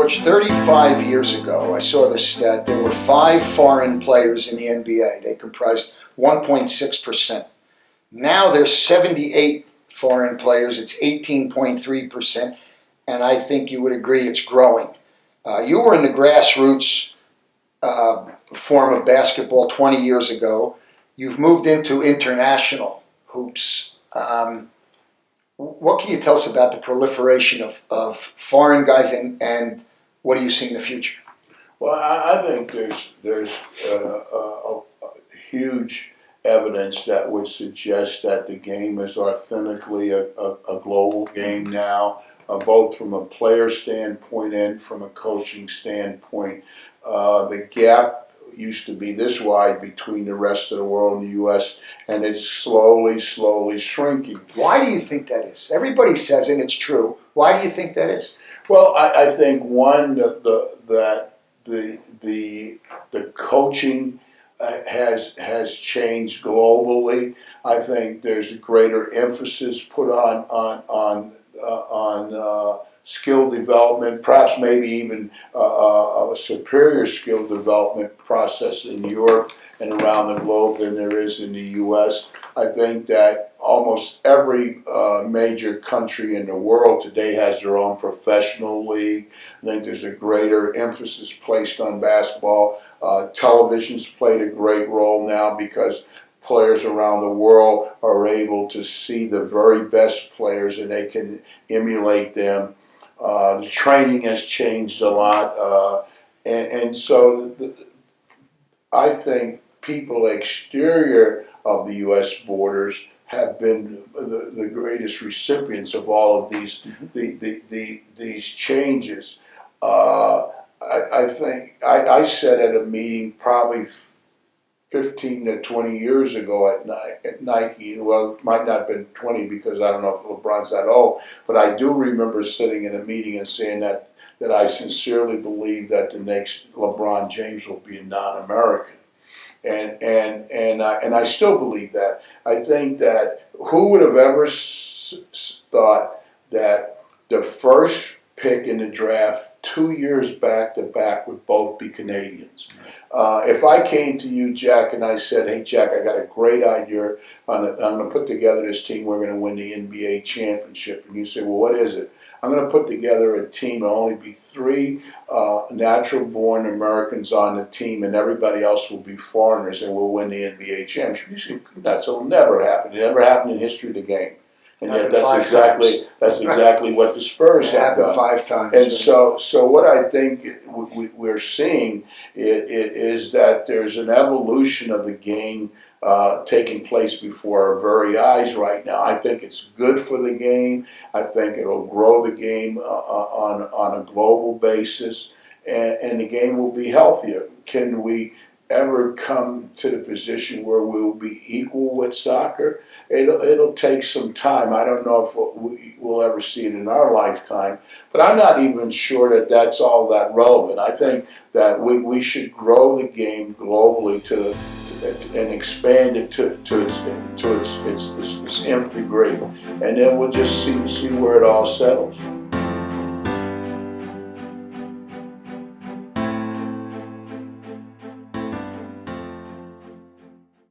George, 35 years ago, I saw this stat. There were 5 foreign players in the NBA. They comprised 1.6%. Now there's 78 foreign players. It's 18.3%. And I think you would agree it's growing. You were in the grassroots form of basketball 20 years ago. You've moved into international hoops. What can you tell us about the proliferation of foreign guys and what do you see in the future? Well, I think there's huge evidence that would suggest that the game is authentically a global game now, both from a player standpoint and from a coaching standpoint. The gap used to be this wide between the rest of the world and the U.S., and it's slowly shrinking. Why do you think that is? Everybody says it, it's true. Why do you think that is? Well, I think one that the coaching has changed globally. I think there's a greater emphasis put on skill development, perhaps maybe even a superior skill development process in Europe and around the globe than there is in the U.S. I think that almost every major country in the world today has their own professional league. I think there's a greater emphasis placed on basketball. Television's played a great role now because players around the world are able to see the very best players and they can emulate them. The training has changed a lot, and so I think people exterior of the U.S. borders have been the greatest recipients of all of these changes. I think I said at a meeting probably 15 to 20 years ago at Nike, well, it might not have been 20 because I don't know if LeBron's that old, but I do remember sitting in a meeting and saying that I sincerely believe that the next LeBron James will be a non-American. And I still believe that. I think that who would have ever thought that the first pick in the draft 2 years back to back would both be Canadians. If I came to you, Jack, and I said, hey, Jack, I got a great idea. I'm going to put together this team. We're going to win the NBA championship. And you say, well, what is it? I'm going to put together a team. There'll only be 3 natural-born Americans on the team, and everybody else will be foreigners, and we'll win the NBA championship. You say, that will never happen. It never happened in the history of the game. And yet that's exactly what the Spurs have done. 5 times. And so what I think we're seeing is that there's an evolution of the game taking place before our very eyes right now. I think it's good for the game. I think it'll grow the game on a global basis, and the game will be healthier. Can we ever come to the position where we'll be equal with soccer? It'll take some time. I don't know if we'll ever see it in our lifetime, but I'm not even sure that that's all that relevant. I think that we should grow the game globally and expand it to its nth degree, and then we'll just see where it all settles.